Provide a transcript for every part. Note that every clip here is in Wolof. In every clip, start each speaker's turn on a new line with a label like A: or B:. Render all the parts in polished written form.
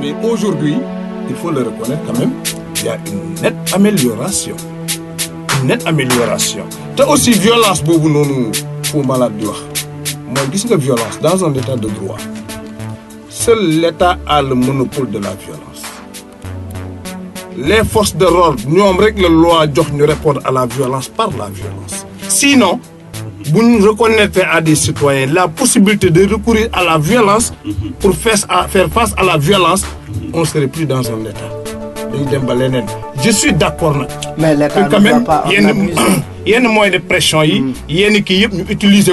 A: Mais aujourd'hui, il faut le reconnaître quand même, il y a une nette amélioration. Une nette amélioration. Tu as aussi violence, bobu nonou, pour malade di wax. Moi, gis nga violence dans un état de droit. Seul l'État a le monopole de la violence. Les forces de l'ordre, nous avons règle la loi de répondre à la violence par la violence. Sinon, vous nous reconnaissez à des citoyens la possibilité de recourir à la violence pour faire face à la violence, on ne serait plus dans un État. Je suis d'accord.
B: Mais l'État
A: quand même,
B: il
A: y a un moyen de pression, il y a un qui utilise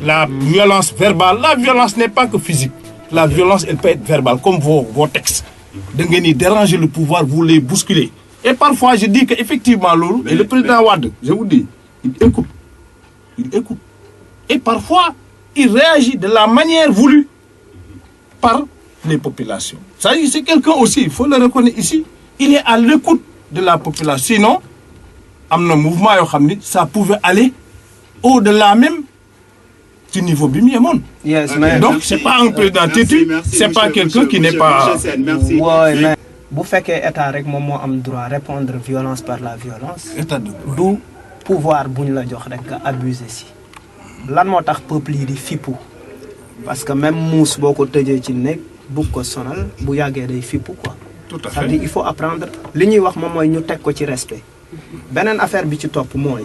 A: la violence verbale. La violence n'est pas que physique. La violence, elle peut être verbale, comme vos textes. Donc, déranger le pouvoir, vous les bousculez. Et parfois, je dis qu'effectivement, et le président Wade, je vous dis, il écoute. Il écoute. Et parfois, il réagit de la manière voulue par les populations. Ça, c'est quelqu'un aussi, il faut le reconnaître ici. Il est à l'écoute de la population. Sinon, un mouvement, ça pouvait aller au-delà même du niveau bimiemon.
B: Yes,
A: donc, ce n'est pas un président têtu, ce n'est pas quelqu'un qui n'est pas...
B: Merci. Ouais, mais vous faites que l'État a le droit de répondre à la violence par la violence. D'où pouvoir abuser si. Là, le peuple est fipou. Parce que même mousse, beaucoup de gens qui beaucoup sonal, bu yagé day fipu quoi.
A: Tout à fait.
B: C'est-à-dire il faut apprendre li ñuy wax mom moy ñu tek ko ci respect. Benen affaire bi ci top moy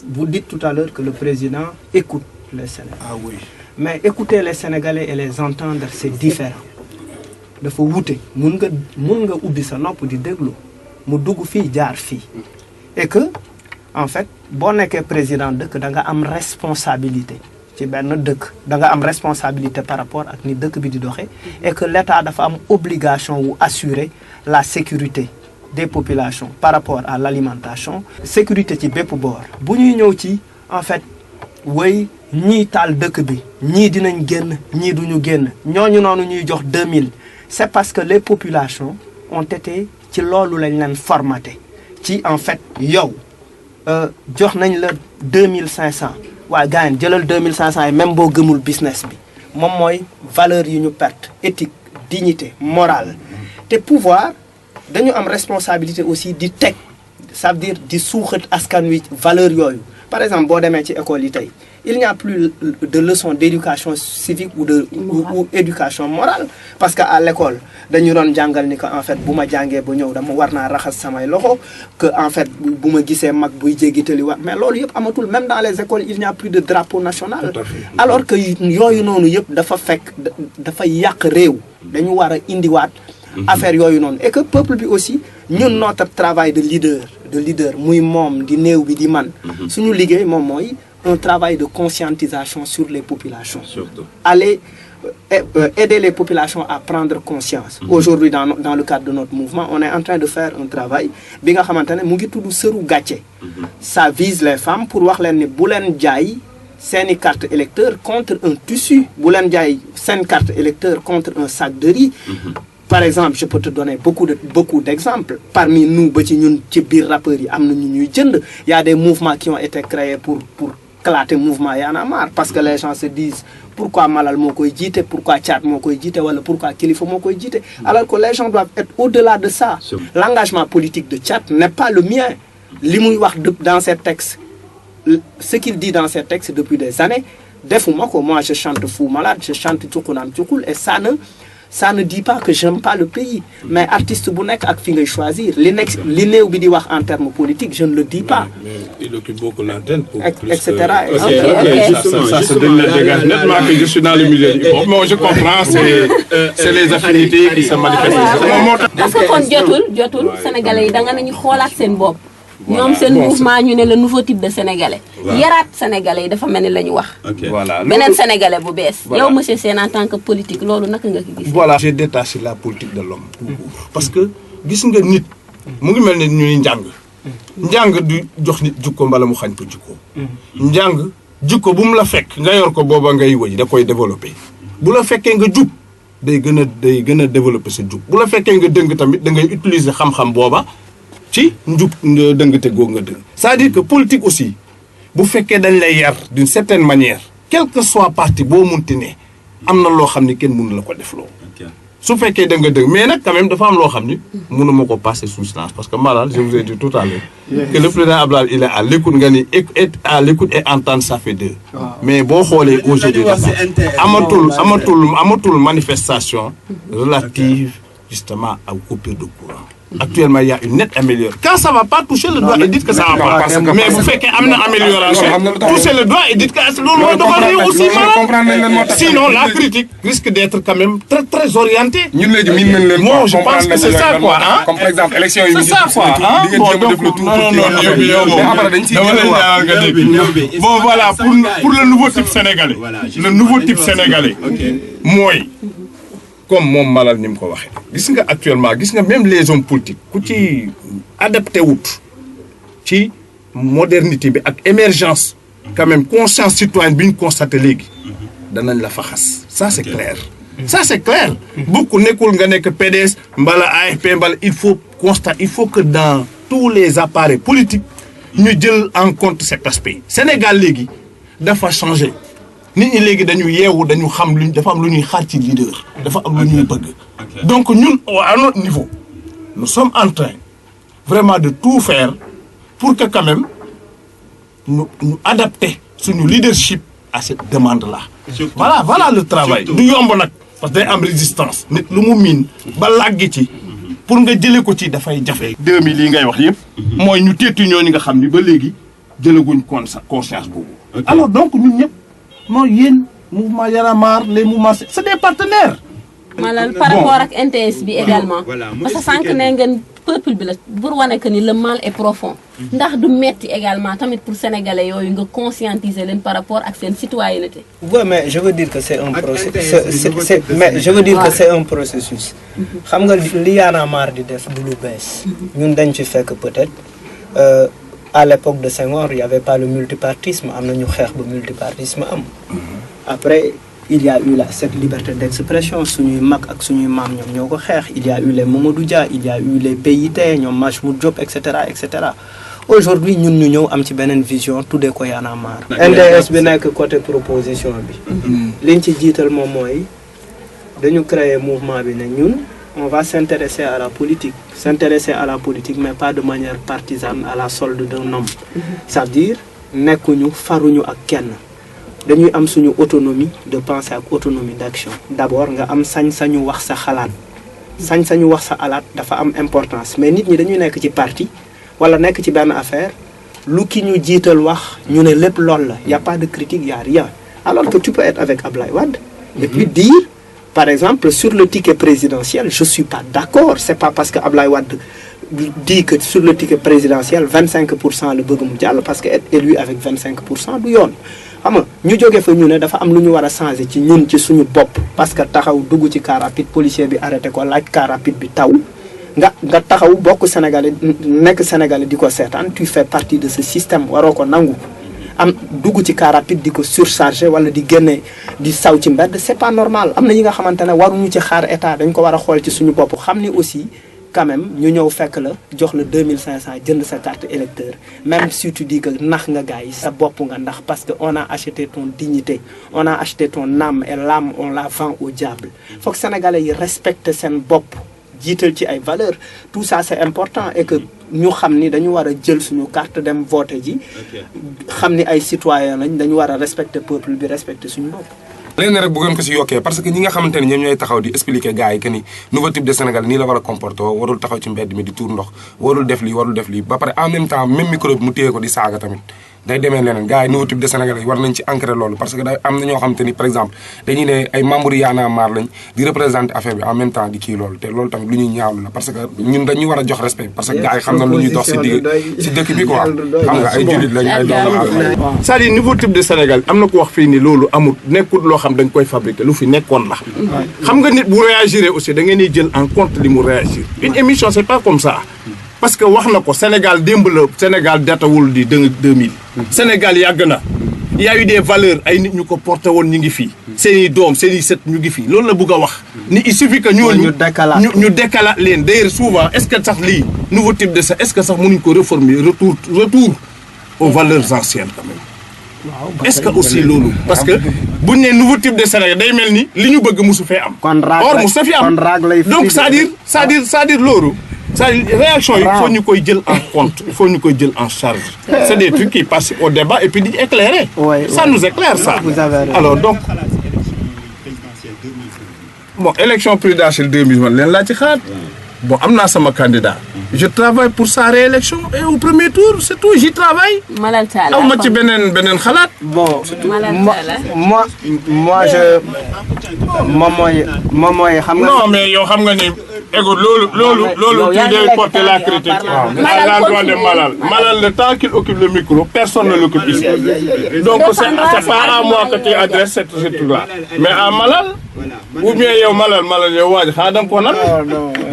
B: vous dites tout à l'heure que le président écoute les Sénégalais.
A: Ah oui.
B: Mais écouter les Sénégalais et les entendre c'est différent. Dafa wuté mun nga ubbi sa nopp di déglu mu dugg fi jaar fi. Et que en fait bo nekké président deuk da nga am responsabilité. ci benn dëkk da nga am responsabilité par rapport ak ni dëkk bi di doxé et que l'État dafa am obligation wu assurer la sécurité des populations par rapport à l'alimentation sécurité ci bépp boor bu ñuy ñëw ci en fait way ñi taal dëkk bi ñi dinañ génn ñi duñu génn ñooñu noonu ñuy jox 2000 c'est parce que les populations ont été ci loolu lañ leen formaté ci en fait yow jox nañ la 2500 wa gagne jëlal 2500 et même bo gëmul business bi mom moy valeur yu ñu perte éthique dignité morale té pouvoir dañu am responsabilité aussi di tek ça veut dire di suuxat askan wi valeur yoyu par exemple bo démé ci école yi tay il n'y a plus de leçons d'éducation civique ou éducation morale parce que à l'école dañu ron jangal ni que en fait buma jangé ba ñew dama warna raxas samay loxo que en fait buma gissé mag buy jéggitali wa mais lolu yépp amatul même dans les écoles il n'y a plus de drapeau national alors que yoyu nonu yépp dafa fekk dafa yak réew dañu wara indi wat affaire yoyu non et que peuple bi aussi ñun notre travail de leader muy mom di néew bi di man suñu liggéey mom moy un travail de conscientisation sur les populations.
C: Surtout.
B: Aller aider les populations à prendre conscience. Aujourd'hui, dans le cadre de notre mouvement, on est en train de faire un travail. Ça vise les femmes pour voir les boulen jaay, c'est une carte électeur contre un tissu. Boulen jaay, c'est une carte électeur contre un sac de riz. Par exemple, je peux te donner beaucoup d'exemples. Parmi nous, il y a des mouvements qui ont été créés pour clater mouvement Y'en a marre parce que les gens se disent pourquoi Malal moo koy jiite pourquoi Thiat moo koy jiite wala pourquoi Kilifeu moo koy jiite alors que les gens doivent être au-delà de ça. L'engagement politique de Thiat n'est pas le mien. Li muy wax dans ces textes, ce qu'il dit dans ces textes depuis des années, defuma ko moi je chante Fou Malade, je chante Cukunam Cukul et ça ne dit pas que j'aime pas le pays. Mais artiste bu nek ak fi ngay choisir. Li néew bi di wax en termes politiques, je ne le dis pas.
A: Mais il occupe beaucoup l'antenne pour
B: etc.
A: Ça se dégage nettement que je suis dans le milieu du hip-hop. Mais je comprends, c'est les affinités qui se manifestent.
D: Parce que kon jotul Sénégalais yi da nga nañu xoolaat seen bopp. ñoom seen mouvement ñu ne le nouveau type de Sénégalais. yaraat Sénégalais yi dafa mel ni la ñu wax.
A: Voilà.
D: beneen Sénégalais bu bees. yow monsieur Sène en tant que politique loolu naka nga ko gis.
A: Voilà, j'ai détaché la politique de l'homme. Parce que gis nga nit mu ngi mel ni ñuy njàng du jox nit jukko mbala mu xañ ko jukko. njàng jukko bu mu la fekk nga yor ko booba ngay wëy da koy développer. bu la fekkee nga jub day gën a développer sa jub bu la fekkee nga dëng tamit da ngay utiliser xam-xam booba. ci njub dëngate googu nga dëng c'est-à-dire que politique aussi bu fekkee dañ lay yar d'une certaine manière quel que soit parti boo munti ne am na loo xam ne kenn mënu la ko def loo su fekkee da nga dëgg mais nag quand même dafa am loo xam ni mënuma ko passer sous silence parce que Malal je vous ai dit tout à l'heure que le président Abdoulaye il est à l'écoute nga ni être à l'écoute et entendre ça fait deux mais boo xoolee aujourd'hui amatul manifestation relative justement aux coupures de courant. Actuellement, il y a une nette amélioration. Quand ça ne va pas, toucher le doigt et dites que ça ne va pas. Mais vous faites qu'il y a une amélioration. Touchez le doigt et dites que c'est l'eau aussi mal. Sinon, la critique risque d'être quand même très très orientée. Moi, je pense que c'est ça quoi.
C: Comme par exemple, l'élection.
A: C'est ça quoi. Bon, voilà, pour le nouveau type sénégalais. Le nouveau type sénégalais. Moi. Comme mon Malal ni mu ko waxee gis nga actuellement gis nga même les hommes politiques ku ci adapté wut ci modernité bi ak émergence quand même conscience citoyenne bi ñu constaté léegi danañ la fa xas ça c'est clair ça c'est clair beaucoup nekkul nga nekk PDS mbala AFP mbala il faut que dans tous les appareils politiques ñu jël en compte cet aspect Sénégal léegi dafa changé nit ñi léegi dañu yeewu dañu xam luñ dafa am lu ñuy xaar ci leader dafa am lu ñuy bëgg donc ñun à notre niveau nous sommes en train vraiment de tout faire pour que quand même ñu adapter suñu leadership à cette demande là voilà le travail du yomb nag parce que day am résistance nit lu mu miin ba làggi ci pour nga jëlee ko ci dafay jafe 2000 yi ngay wax yëpp mooy ñu teetu ñooñu nga xam ni ba léegi jëlaguñ conscience boobu alors donc ñun ñëpp non yéen mouvement Y en a marre les mouvements c'est des partenaires.
D: Malal par rapport ak NTS bi également parce que sànq ne ngeen peuple bi la pour wane que ni le mal est profond ndax du metti également tamit pour sénégalais yooyu nga conscientiser leen par rapport ak seen citoyenneté.
B: Oui, mais je veux dire que c'est un processus. Mais je veux dire que c'est un processus. xam nga li Y en a marre di def du lu bees. ñun dañ ci fekk peut-être. À l'époque de Senghor, il n'y avait pas le multipartisme. Après, il y a eu cette liberté d'expression. Il y a eu les Mamadou Dia, il y a eu les PIT, Majmoud Diop, etc. Aujourd'hui, nous avons une vision, tout de quoi il y en a marre. NDS, c'est côté proposition. Nous créer un mouvement. On va s'intéresser à la politique. Mais pas de manière partisane à la solde d'un homme. Ça veut dire, nous faruñu ak kenn. Dañuy am suñu autonomie de pensée ak autonomie d'action. D'abord, nga am sañ-sañu wax sa xalaat. Sañ-sañu wax sa xalaat dafa am importance. Mais nit ñi dañuy nekk ci parti wala nekk ci benn affaire, lu ki ñu jiital wax, ñu ne lépp lool la. Y a pas de critique, y a rien. Alors que tu peux être avec Abdoulaye Wade et puis dire par exemple, sur le ticket présidentiel, je ne suis pas d'accord. Ce n'est pas parce que Abdoulaye Wade dit que sur le ticket présidentiel, 25% le bëgg mu jàll parce que être élu avec 25% du yoon. Xam nga ñu jóge fa ñu ne dafa am lu ñu war a changer ci ñun ci suñu bopp parce que taxaw dugg ci car rapide policier bi arrêté ko laaj car rapide bi taw nga taxaw bokk Sénégalais nekk Sénégalais di ko seetaan tu fais partie de ce système waroo ko nangu. am dugg ci car rapide di ko surchargé wala di génne di saw ci mbedd c'est pas normal am na yi nga xamante ne waruñu ci xaar état dañ ko war a xool ci suñu bopp xam ni aussi quand même ñu ñëw fekk la jox la 2500 jënd sa carte électeur même si tu dis que nax nga gars yi sa bopp nga ndax parce que on a acheté ton dignité on a acheté ton âme et l'âme on la vend au diable faut que sénégalais yi respectent seen bopp jiital ci ay valeurs tout ça c'est important et que ñu xam ni dañu war a jël suñu carte dem voter ji xam ni ay citoyens lañ dañu war a respecter peuple bi respecter suñu bopp.
C: léegi rek bëggoon ko si yokkee parce que ñi nga xamante ne ñoom ñooy taxaw di expliquer gars yi que ni nouveau type de Sénégal nii la war a comporter warul taxaw ci mbedd mi di tuur ndox warul def lii ba pare en même temps même micro bi mu téye ko di saaga tamit day demee leneen gars yi nouveau type de Sénégal yi war nañ ci ancrer loolu parce que day am na ñoo xamante ni par exemple dañuy ne ay membres yi Y en a marre lañ di représenter affaire bi en même temps di kii loolu te loolu tamit lu ñuy ñaawlu la parce que ñun dañuy war a jox respect parce que gars yi xam na lu ñuy dox si dëkk bi quoi xam nga ay jullit lañ ay doomu
A: c'est-à-dire nouveau type de Sénégal am na ko wax fii ni loolu amul nekkul loo xam dañ koy fabriquer lu fi nekkoon la xam nga nit bu réagir aussi da ngeen di jël en compte li mu réagir une émission c'est pas comme ça parce que wax na ko Sénégal démb la Sénégal datawul di 2000 Sénégal yàgg na il y a eu des valeurs ay nit ñu ko porté woon ñu ngi fii seen i doom seen i sët ñu ngi fii loolu la bëgg a wax ni il suffit que ñu décala leen d'ailleurs souvent est-ce que sax lii nouveau type de ça est-ce que sax mënuñ ko réformer retour aux valeurs anciennes quand même est-ce que aussi loolu parce que bu ñu nee nouveau type de Sénégal day mel ni li ñu bëgg musu fee am. or musu fi am donc c'est-à-dire loolu. c'est-à-dire réaction yi il faut ñu koy jël en compte il faut ñu koy jël en charge. c'est des trucs qui passent au débat et puis di éclairer. ça nous éclaire ça. alors donc bon élection présidentielle 2020 leen laa ci xaar. bon am naa sama candidat. je travaille pour sa réélection et au premier tour c'est tout j'y travaille.
D: Malal Talla
A: aw ma ci beneen xalaat.
B: bon
D: Malal Talla
B: moi moom mooy xam nga.
A: non mais yow xam nga ni. écoute loolu tu dois porter la critique à l'endroit de Malal. Malal le temps qu'il occupe le micro personne ne l'occupe ici. donc c'est pas à moi que tu adresses cette truc-là mais à Malal. ou bien yow Malal yow waaj xanaa da nga ko nag.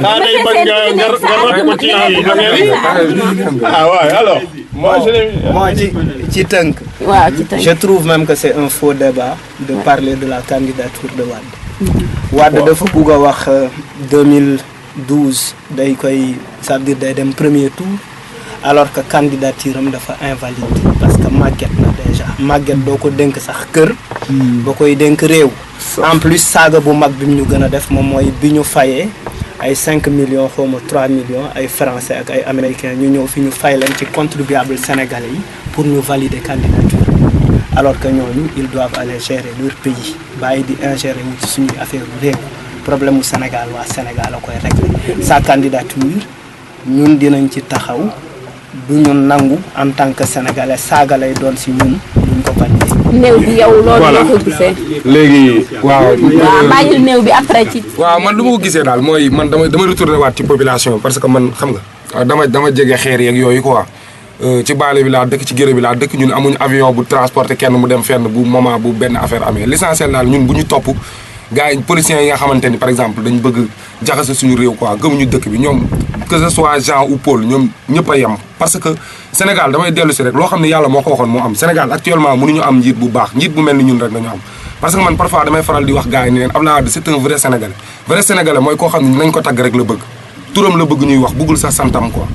A: xanaa day bañ nga rot ko ci affaire yi. ah ouais alors. moi
B: ci tënk.
D: waaw ci tënk.
B: je trouve même que c'est un faux débat de parler de la candidature de Wade. Wade dafa bugg a wax 2012 day koy ça veut dire day dem premier tour alors que candidature am dafa invalide parce que màgget na déjà màgget doo ko dénk sax kër. boo koy dénk réew. en plus saaga bu mag bi ñu gën a def moom mooy bi ñu fayee ay 5 millions xaw ma 3 millions ay français ak ay américains ñu ñëw fi ñu fay leen ci contribuable sénégalais yi pour ñu valider candidature. alors que ñooñu ils doivent aller gérer leur pays bàyyi di ingérer wu ci suñuy affaire réew problème mu Sénégal waa Sénégal a koy régler sa candidature ñun dinañ ci taxaw du ñu nangu en tant que sénégalais saaga lay doon si ñun duñ ko valider.
D: néew bi yow loolu la ko gisee.
C: léegi waaw
D: bàyyil néew bi après ci.
C: waaw man lu ma ko gisee daal mooy man dama retourné waat ci population parce que man xam nga dama jege xeer yeeg yooyu quoi. ci baale bi laa dëkk ci géré bi laa dëkk ñun amuñu avion bu transporter kenn mu dem fenn bu moment bu benn affaire amee l'essentiel daal ñun bu ñu topp gars yi policiers yi nga xamante ni par exemple dañ bëgg jaxase suñu réew quoi gëmuñu dëkk bi ñoom que ce soit Jean ou Paul ñoom ñëpp a yem parce que Sénégal damay dellu si rek loo xam ne yàlla moo ko waxoon moo am Sénégal actuellement mënuñu am njiit bu baax njiit bu mel ni ñun rek nañu am parce que man parfois damay faral di wax gars yi ni leen Abdoulaye Wade c'est un vrai sénégalais mooy koo xam ne nañ ko tagg rek la bëgg turam la bëgg ñuy wax bëggul sa santam quoi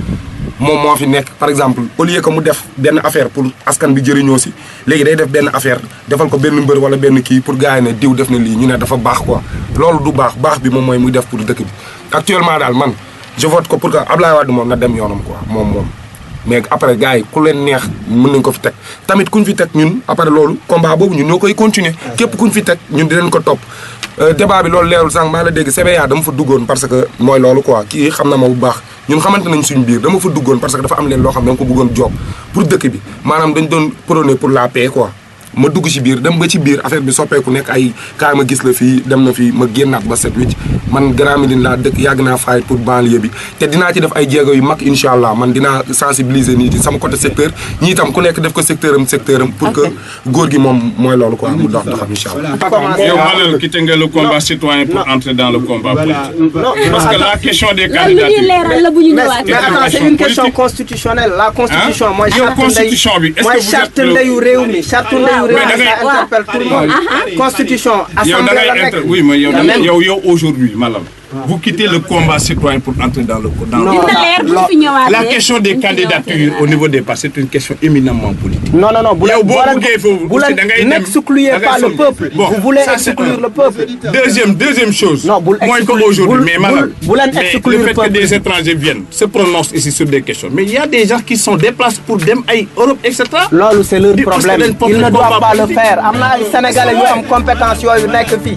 C: moom moo fi nekk par exemple au lieu que mu def benn affaire pour askan bi jëriñoo si léegi day def benn affaire defal ko benn mbër wala benn kii pour gars yi ne diw def na lii ñu ne dafa baax quoi loolu du baax bi moom mooy muy def pour dëkk bi actuellement daal man je vote ko pour que Abdoulaye Wade moom na dem yoonam quoi moom mais après gars yi ku leen neex mën nañ ko fi teg tamit kuñ fi teg ñun après loolu combat boobu ñun ñoo koy continuer képp kuñ fi teg ñun dinañ ko topp débat bi loolu leerul sànq maa la dégg CBA dama fa duggoon parce que mooy loolu quoi kii xam na ma bu baax ñun xamante nañ suñu biir dama fa duggoon parce que dafa am leen loo xam ne danga ko bëggoon job pour dëkk bi maanaam dañ doon prôner pour la paix quoi ma dugg ci biir dem ba ci biir affaire bi soppeeku nekk ay kaay ma gis la fii dem na fii ma génnaat ba set wicc man Grand Médine laa dëkk yàgg naa fight pour banlieue bi te dinaa ci def ay jéego yu mag incha allah man dinaa sensibiliser nii ci sama côté secteur ñii itam ku nekk def ko secteur am pour que góor gi moom mooy loolu quoi mu doxam incha allah.
A: yow Malal quitté nga le combat citoyen pour entrer dans le combat politique. parce que la question des candidatures.
B: mais attends c'est une question constitutionnelle la constitution mooy
A: constitution bi est-ce que vous
B: charte ndeyu réew mi charte ndeyu réew mi ça interpelle tout le monde constitution assemblée la nekk
A: oui mais yow aujourd'hui Malal vous quittez le combat citoyen pour entrer dans le la question des candidatures au niveau des partis c'est une question éminemment politique.
B: non bu leen excluez pas le peuple.
A: Bon,
B: vous voulez exclure le peuple.
A: Deuxième chose.
B: Non,
A: mooy que aujourd'hui mais Malal
B: mais
A: le fait que des étrangers viennent se prononcent ici sur des questions mais il y a des gens qui sont déplacés pour dem ay Europe et cetera.
B: loolu c'est leur problème ils ne doivent pas le faire am na ay sénégalais yu am compétence yooyu nekk fii.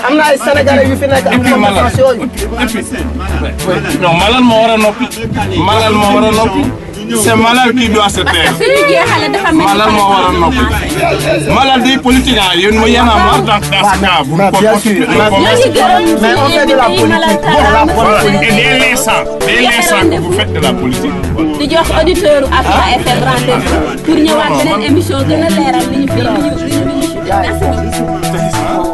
B: am na ay sénégalais yu fi nekk am compétence yooyu.
A: non Malal moo war a noppi. c'est Malal qui doit se taire. Malal moo war a noppi. Malal day politique ah yéen ma yéen a marre dans ce cas. bu ñu ko
B: mais on fait de la politique.
A: et dès l'instant que vous faites de la politique.
D: di jox auditeur u Afia FM rendez-vous pour ñëwaat beneen émission gën a leeral li ñu fi merci beaucoup.